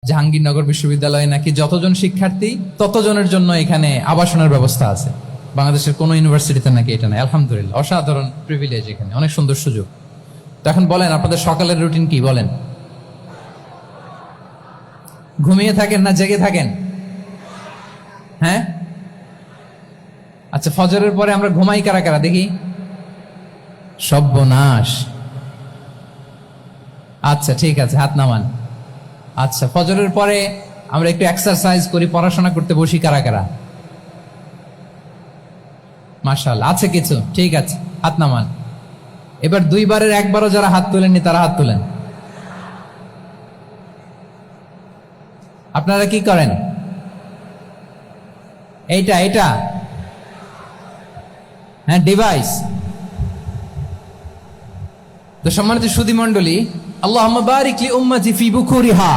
জাহাঙ্গীরনগর বিশ্ববিদ্যালয়ে নাকি যতজন শিক্ষার্থী ততজনের জন্য এখানে আবাসনের ব্যবস্থা আছে। বাংলাদেশের কোনো ইউনিভার্সিটিতে নাকি এটা নেই। আলহামদুলিল্লাহ, অসাধারণ প্রিভিলেজ, এখানে অনেক সুন্দর সুযোগ। তো এখন বলেন, আপনাদের সকালের রুটিন কি? বলেন, ঘুমিয়ে থাকেন না জেগে থাকেন? হ্যাঁ, আচ্ছা, ফজরের পরে আমরা ঘুমাই কারা কারা দেখি? সর্বনাশ। আচ্ছা ঠিক আছে, হাত নামান। আচ্ছা, ফজরের পরে আমরা একটু এক্সারসাইজ করি, পড়াশোনা করতে বসি কারা কারা? মাশাআল্লাহ, আছে কিছু, ঠিক আছে, হাত নামান। এবার দুইবারের একবারও যারা হাত তোলেননি তারা হাত তোলেন। আপনারা কি করেন? এইটা এটা হ্যাঁ, ডিভাইস। তো সম্মানিত সুধী মণ্ডলী, আল্লাহুম্মা বারিক লি উম্মতি ফি বুকুরিহা।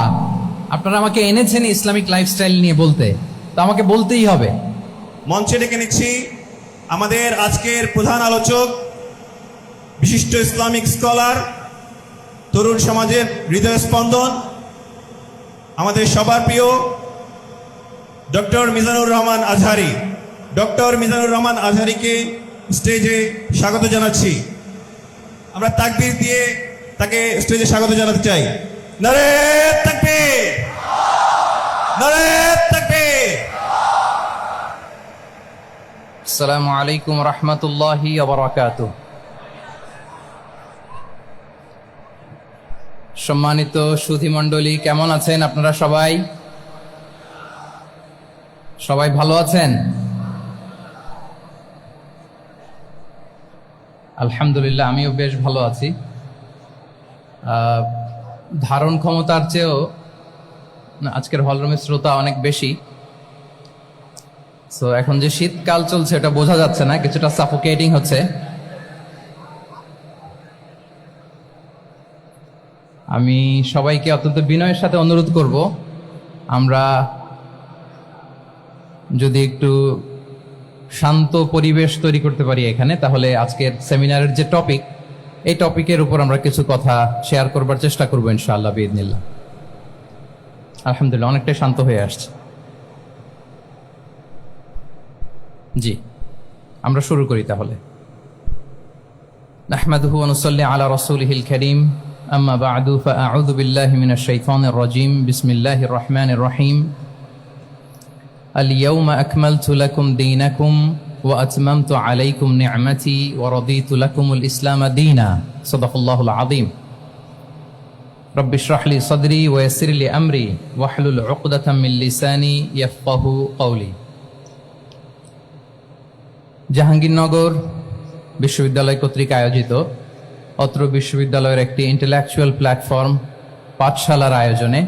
আপনারা আমাকে এনেছেন ইসলামিক লাইফস্টাইল নিয়ে বলতে, তো আমাকে বলতেই হবে। মঞ্চে ডেকে নিচ্ছি আমাদের আজকের প্রধান আলোচক, বিশিষ্ট ইসলামিক স্কলার, তরুণ সমাজের হৃদয় স্পন্দন, আমাদের সবার প্রিয় ডক্টর মিজানুর রহমান আজহারি। ডক্টর মিজানুর রহমান আজহারিকে স্টেজে স্বাগত জানাচ্ছি। আমরা তাকবীর দিয়ে তাকে স্টেজে স্বাগত জানাতে চাই। নারে তাকবীর, নারে তাকবীর। আসসালামু আলাইকুম রাহমাতুল্লাহি ওয়া বারাকাতুহু। সম্মানিত সুধী মণ্ডলী, কেমন আছেন আপনারা? সবাই সবাই ভালো আছেন? আলহামদুলিল্লাহ, আমিও বেশ ভালো আছি। ধারণ ক্ষমতার চেয়েও আজকের হলরুমের শ্রোতা অনেক বেশি। সো এখন যে শীতকাল চলছে এটা বোঝা যাচ্ছে না, কিছুটা সাফোকেটিং হচ্ছে। আমি সবাইকে অত্যন্ত বিনয়ের সাথে অনুরোধ করব, আমরা যদি একটু শান্ত পরিবেশ তৈরি করতে পারি এখানে, তাহলে আজকের সেমিনারের যে টপিক, এই টপিকের উপর আমরা কিছু কথা শেয়ার করবার চেষ্টা করবো ইনশাআল্লাহ বিইذنিল্লাহ। আলহামদুলিল্লাহ, অনেকটাই শান্ত হয়ে আসছে। জি, আমরা শুরু করি তাহলে। নাহমাদুহু ওয়া নুসাল্লি আলা রাসূলিহিল কারীম, আম্মা বা'দু, ফাআউযু বিল্লাহি মিনাশ শাইতানির রাজীম। বিসমিল্লাহির রহমানির রহিম। اليوم أكملت لكم دينكم وأتممت عليكم نعمتي ورضيت لكم الإسلام دينا. صدق الله العظيم. رب اشرح لي صدري ويسر لي أمري واحلل عقدة من لساني يفقه قولي. জাহাঙ্গীরনগর বিশ্ববিদ্যালয় কর্তৃক আয়োজিত অত্র বিশ্ববিদ্যালয়ের একটি ইন্টেলেকচুয়াল প্ল্যাটফর্ম পাঠশালার আয়োজনে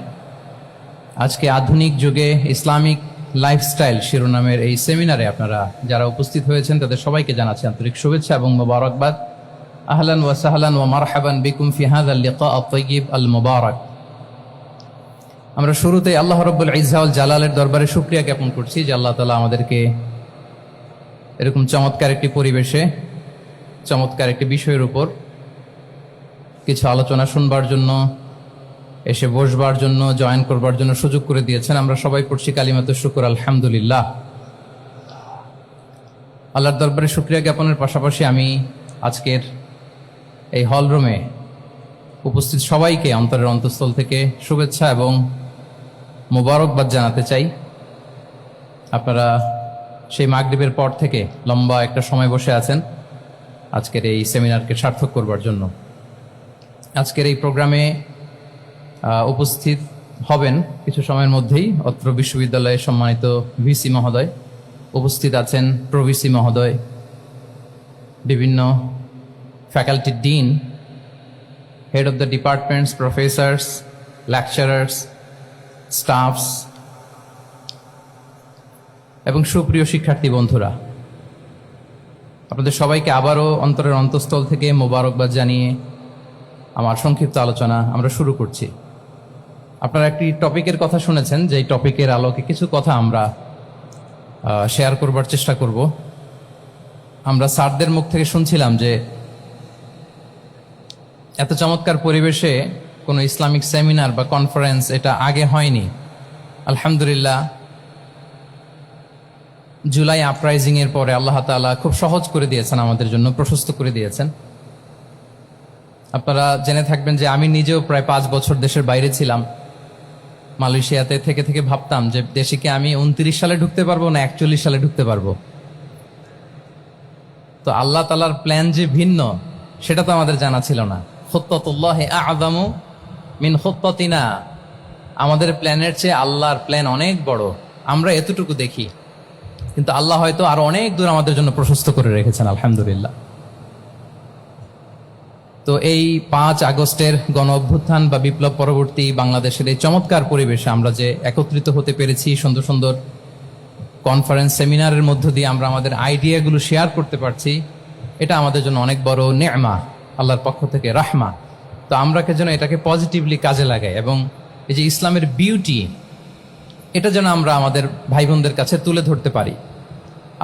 আজকে আধুনিক যুগে ইসলামিক লাইফস্টাইল শিরোনামের এই সেমিনারে আপনারা যারা উপস্থিত হয়েছেন তাদের সবাইকে জানাচ্ছি আন্তরিক শুভেচ্ছা এবং মোবারকবাদ। আহলান ওয়া সাহলান ওয়া মারহাবান বিকুম ফি হাযাল লিকা আত-তাইয়িব আল মুবারাক। আমরা শুরুতে আল্লাহ রাব্বুল ইজ্জা ওয়াল জালালের দরবারে শুকরিয়া জ্ঞাপন করছি যে আল্লাহ তাআলা আমাদেরকে এরকম চমৎকার একটি পরিবেশে চমৎকার একটি বিষয়ের উপর কিছু আলোচনা শুনবার জন্য, এসে বসবার জন্য, জয়েন করবার জন্য সুযোগ করে দিয়েছেন। আমরা সবাই পড়ছি কালিমাতুশ শুকর, আলহামদুলিল্লাহ। আল্লাহর দরবারে শুকরিয়া জ্ঞাপনের পাশাপাশি আমি আজকের এই হলরুমে উপস্থিত সবাইকে অন্তরের অন্তঃস্থল থেকে শুভেচ্ছা এবং মোবারকবাদ জানাতে চাই। আপনারা সেই মাগরিবের পর থেকে লম্বা একটা সময় বসে আছেন আজকের এই সেমিনারকে সার্থক করবার জন্য। আজকের এই প্রোগ্রামে উপস্থিত হবেন কিছু সময়ের মধ্যেই অত্র বিশ্ববিদ্যালয়ের সম্মানিত ভিসি মহোদয়, উপস্থিত আছেন প্রভিসি মহোদয়, বিভিন্ন faculty dean, head of the departments, professors, lecturers, stuffs এবং সুপ্রিয় শিক্ষার্থী বন্ধুরা, আপনাদের সবাইকে আবারও অন্তরের অন্তঃস্থল থেকে মোবারকবাদ জানিয়ে আমার সংক্ষিপ্ত আলোচনা আমরা শুরু করছি। আপনারা একটি টপিকের কথা শুনেছেন, যে টপিকের আলোকে কিছু কথা আমরা শেয়ার করবার চেষ্টা করব। আমরা স্যারদের মুখ থেকে শুনছিলাম যে এত চমৎকার পরিবেশে কোনো ইসলামিক সেমিনার বা কনফারেন্স এটা আগে হয়নি। আলহামদুলিল্লাহ, জুলাই আপরাইজিং এর পরে আল্লাহ তাআলা খুব সহজ করে দিয়েছেন, আমাদের জন্য প্রশস্ত করে দিয়েছেন। আপনারা জেনে থাকবেন যে আমি নিজেও প্রায় 5 বছর দেশের বাইরে ছিলাম। মালয়েশিয়াতে থেকে থেকে ভাবতাম যে দেশে কি আমি 29 সালে ঢুকতে পারবো না 41 সালে ঢুকতে পারবো। তো আল্লাহ তাআলার প্ল্যান যে ভিন্ন সেটা তো আমাদের জানা ছিল না। খুত্তাতুল্লাহি আ'যামু মিন খুত্তাতিনা, আমাদের প্ল্যানের চেয়ে আল্লাহর প্ল্যান অনেক বড়, আমরা এতটুকু দেখি, কিন্তু আল্লাহ হয়তো আরো অনেক দূর আমাদের জন্য প্রশস্ত করে রেখেছেন। আলহামদুলিল্লাহ। তো এই 5 আগস্টের গণ অভ্যুত্থান বা বিপ্লব পরবর্তী বাংলাদেশের এই চমৎকার পরিবেশে আমরা যে একত্রিত হতে পেরেছি, সুন্দর সুন্দর কনফারেন্স সেমিনারের মধ্য দিয়ে আমরা আমাদের আইডিয়াগুলো শেয়ার করতে পারছি, এটা আমাদের জন্য অনেক বড় নেমা, আল্লাহর পক্ষ থেকে রাহমা। তো আমরা যেন এটাকে পজিটিভলি কাজে লাগাই এবং এই যে ইসলামের বিউটি, এটা যেন আমরা আমাদের ভাই বোনদের কাছে তুলে ধরতে পারি।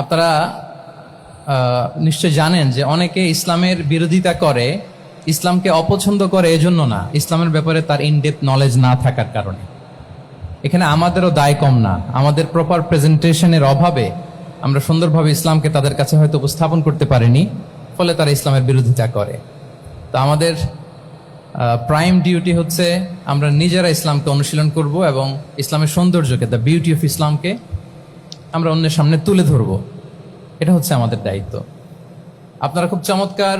আপনারা নিশ্চয় জানেন যে অনেকে ইসলামের বিরোধিতা করে, ইসলামকে অপছন্দ করে এজন্য না, ইসলামের ব্যাপারে তার ইনডেপথ নলেজ না থাকার কারণে। এখানে আমাদেরও দায় কম না, আমাদের প্রপার প্রেজেন্টেশনের অভাবে আমরা সুন্দরভাবে ইসলামকে তাদের কাছে হয়তো উপস্থাপন করতে পারিনি, ফলে তারা ইসলামের বিরোধিতা করে। তো আমাদের প্রাইম ডিউটি হচ্ছে আমরা নিজেরা ইসলামকে অনুশীলন করব এবং ইসলামের সৌন্দর্যকে, দ্য বিউটি অফ ইসলামকে আমরা অন্যের সামনে তুলে ধরব। এটা হচ্ছে আমাদের দায়িত্ব। আপনারা খুব চমৎকার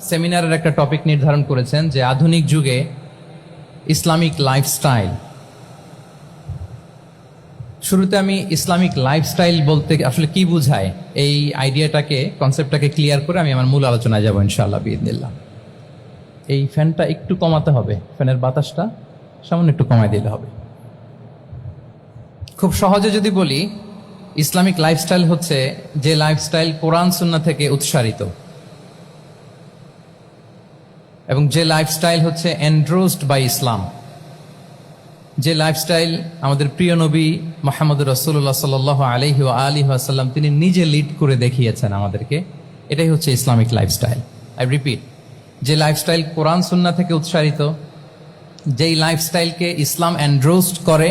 সেমিনারের একটা টপিক নির্ধারণ করেছেন যে আধুনিক যুগে ইসলামিক লাইফস্টাইল। শুরুতে আমি ইসলামিক লাইফস্টাইল বলতে আসলে কি বোঝায় এই আইডিয়াটাকে, কনসেপ্টটাকে ক্লিয়ার করে আমি আমার মূল আলোচনায় যাব ইনশাআল্লাহ বিইذনিল্লাহ। এই ফ্যানটা একটু কমাতে হবে, ফ্যানের বাতাসটা সামান্য একটু কমাই দিলে হবে। খুব সহজে যদি বলি, ইসলামিক লাইফস্টাইল হচ্ছে যে লাইফস্টাইল কোরআন সুন্নাহ থেকে উৎসারিত এবং যে লাইফস্টাইল হচ্ছে এন্ডোর্সড বাই ইসলাম, যে লাইফস্টাইল আমাদের প্রিয় নবী মুহাম্মদুর রাসূলুল্লাহ সাল্লাল্লাহু আলাইহি ওয়া আলিহি ওয়াসাল্লাম তিনি নিজে লিড করে দেখিয়েছেন আমাদেরকে, এটাই হচ্ছে ইসলামিক লাইফস্টাইল। আই রিপিট, যে লাইফস্টাইল কোরআন সুন্নাহ থেকে উৎসারিত, যেই লাইফস্টাইলকে ইসলাম এন্ডোর্সড করে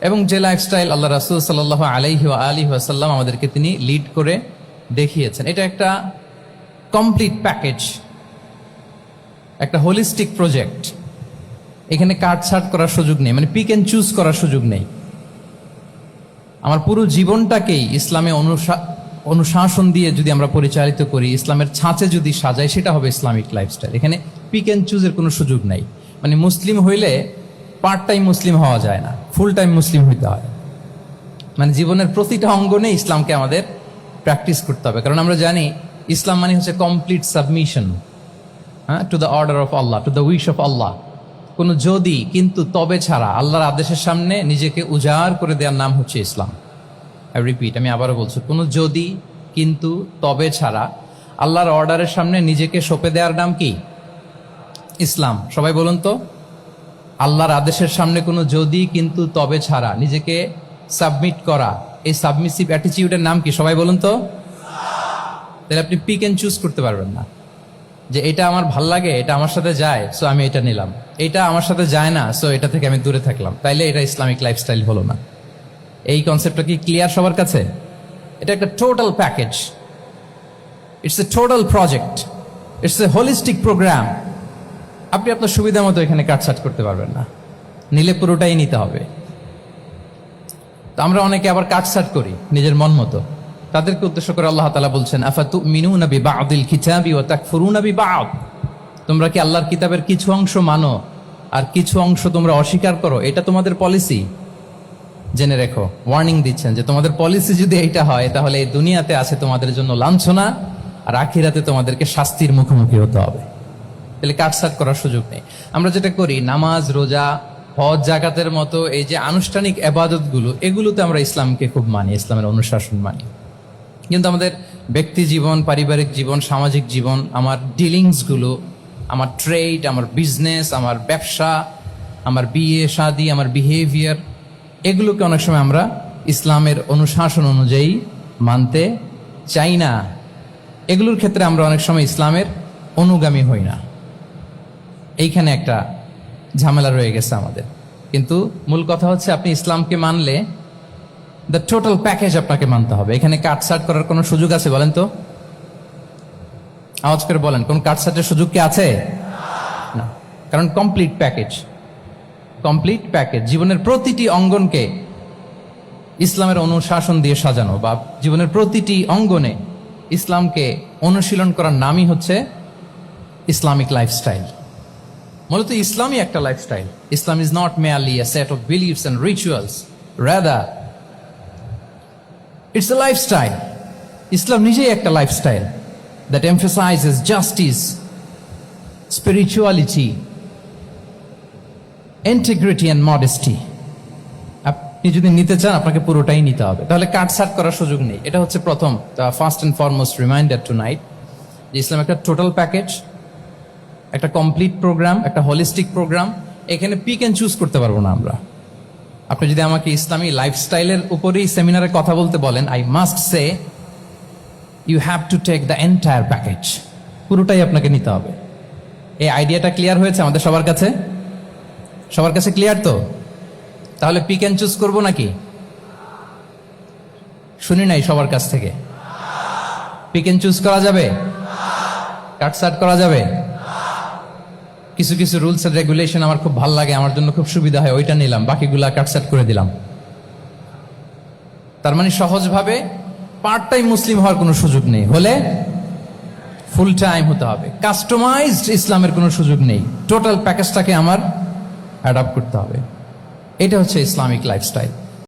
এবং যে লাইফস্টাইল আল্লাহ রাসূল সাল্লাল্লাহু আলাইহি ওয়া আলিহি ওয়াসাল্লাম আমাদেরকে তিনি লিড করে দেখিয়েছেন, এটা একটা কমপ্লিট প্যাকেজ, একটা হোলিস্টিক প্রজেক্ট। এখানে কাটছাট করার সুযোগ নেই, মানে পিক এন্ড চুজ করার সুযোগ নেই। আমার পুরো জীবনটাকেই ইসলামে অনুশাসন দিয়ে যদি আমরা পরিচালিত করি, ইসলামের ছাঁচে যদি সাজাই, সেটা হবে ইসলামিক লাইফস্টাইল। এখানে পিক এন্ড চুজের কোনো সুযোগ নাই। মানে মুসলিম হইলে পার্ট টাইম মুসলিম হওয়া যায় না, ফুল টাইম মুসলিম হইতে হয়। মানে জীবনের প্রতিটা অঙ্গনে ইসলামকে আমাদের প্র্যাকটিস করতে হবে, কারণ আমরা জানি ইসলাম মানে হচ্ছে complete submission to the order of Allah, to the wish of Allah. কোনো যদি কিন্তু তবে ছাড়া আল্লাহর আদেশের সামনে নিজেকে উজাড় করে দেওয়ার নাম হচ্ছে ইসলাম। আই রিপিট, আমি আবারও বলছি, কোনো যদি কিন্তু তবে ছাড়া আল্লাহর অর্ডারের সামনে নিজেকে সঁপে দেওয়ার নাম কি? ইসলাম। সবাই বলুন তো, আল্লাহর আদেশের সামনে কোনো যদি কিন্তু তবে ছাড়া নিজেকে সাবমিট করা, এই সাবমিসিভ অ্যাটিটিউডের নাম কি? সবাই বলুন তো। তাহলে আপনি পিক এন্ড চুজ করতে পারবেন না যে এটা আমার ভাল লাগে, এটা আমার সাথে যায়, সো আমি এটা নিলাম, এটা আমার সাথে যায় না, সো এটা থেকে আমি দূরে থাকলাম। তাইলে এটা ইসলামিক লাইফস্টাইল হলো না। এই কনসেপ্টটা কি ক্লিয়ার সবার কাছে? এটা একটা total package, it's a total project, it's a holistic program. আপনি আপনার সুবিধা মতো এখানে কাটছাট করতে পারবেন না, নিলে পুরোটাই নিতে হবে। তো আমরা অনেকে আবার কাটছাট করি নিজের মন মতো, তাদেরকে উদ্দেশ্য করে আল্লাহ তাআলা বলছেন, আফাতুমিনুনা বিবা'দিল কিতাবি ওয়া তাকফুরুনা বিবা'দ। তোমরা কি আল্লাহর কিতাবের কিছু অংশ মানো আর কিছু অংশ তোমরা অস্বীকার করো? এটা তোমাদের পলিসি? জেনে রেখো, ওয়ার্নিং দিচ্ছেন যে তোমাদের পলিসি যদি এইটা হয়, তাহলে এই দুনিয়াতে আছে তোমাদের জন্য লাঞ্ছনা, আর আখিরাতে তোমাদেরকে শাস্তির মুখোমুখি হতে হবে। তাহলে কাটছাট করার সুযোগ নেই। আমরা যেটা করি, নামাজ, রোজা, হজ, জাকাতের মতো এই যে আনুষ্ঠানিক ইবাদতগুলো, এগুলোতে আমরা ইসলামকে খুব মানি, ইসলামের অনুশাসন মানি। কিন্তু আমাদের ব্যক্তি জীবন, পারিবারিক জীবন, সামাজিক জীবন, আমার ডিলিংসগুলো, আমার ট্রেড, আমার বিজনেস, আমার ব্যবসা, আমার বিয়ে শাদী, আমার বিহেভিয়ার, এগুলোকে অনেক সময় আমরা ইসলামের অনুশাসন অনুযায়ী মানতে চাই না। এগুলোর ক্ষেত্রে আমরা অনেক সময় ইসলামের অনুগামী হই না। এইখানে একটা ঝামেলা রয়ে গেছে আমাদের। কিন্তু মূল কথা হচ্ছে আপনি ইসলামকে মানলে দ্য টোটাল প্যাকেজ আপনাকে মানতে হবে। এখানে কাটছাট করার কোনো সুযোগ আছে বলেন তো? আওয়াজ করে বলেন, কোন কাটছাটের সুযোগ কি আছে? না, কারণ কমপ্লিট প্যাকেজ, কমপ্লিট প্যাকেজ। জীবনের প্রতিটি অঙ্গনকে ইসলামের অনুশাসন দিয়ে সাজানো, বা জীবনের প্রতিটি অঙ্গনে ইসলামকে অনুশীলন করার নামই হচ্ছে ইসলামিক লাইফস্টাইল। মূলত ইসলামই একটা lifestyle. Islam is not merely a set of beliefs and rituals, rather it's a lifestyle. ইসলাম নিজেই একটা lifestyle that emphasizes justice, spirituality, integrity and modesty. আপনি যদি নিতে চান আপনাকে পুরোটাই নিতে হবে, তাহলে কাটছাট করার সুযোগ নেই। এটা হচ্ছে প্রথম first and foremost reminder tonight, যে ইসলাম একটা টোটাল প্যাকেজ, একটা কমপ্লিট প্রোগ্রাম, একটা হোলিস্টিক প্রোগ্রাম। এখানে পিক এন্ড চুজ করতে পারবো না আমরা। আপনি যদি আমাকে ইসলামী লাইফস্টাইলের উপরেই সেমিনারে কথা বলতে বলেন, I must say you have to take the entire package, পুরোটাই আপনাকে নিতে হবে। এই আইডিয়াটা ক্লিয়ার হয়েছে আমাদের সবার কাছে? সবার কাছে ক্লিয়ার তো? তাহলে পিক এন্ড চুজ করবো নাকি? শুনি নাই সবার কাছ থেকে। পিক এন্ড চুজ করা যাবে? কাটছাট করা যাবে? কিছু কিছু রুলস এন্ড রেগুলেশন আমার খুব ভালো লাগে, আমার জন্য খুব সুবিধা হয়, ওইটা নিলাম, বাকিগুলা কাটছাট করে দিলাম। তার মানে সহজভাবে পার্ট টাইম মুসলিম হওয়ার কোনো সুযোগ নেই, হলে ফুল টাইম হতে হবে। কাস্টমাইজড ইসলামের কোনো সুযোগ নেই, টোটাল প্যাকেজটাকে আমার অ্যাডাপ্ট করতে হবে। এটা হচ্ছে ইসলামিক লাইফস্টাইল।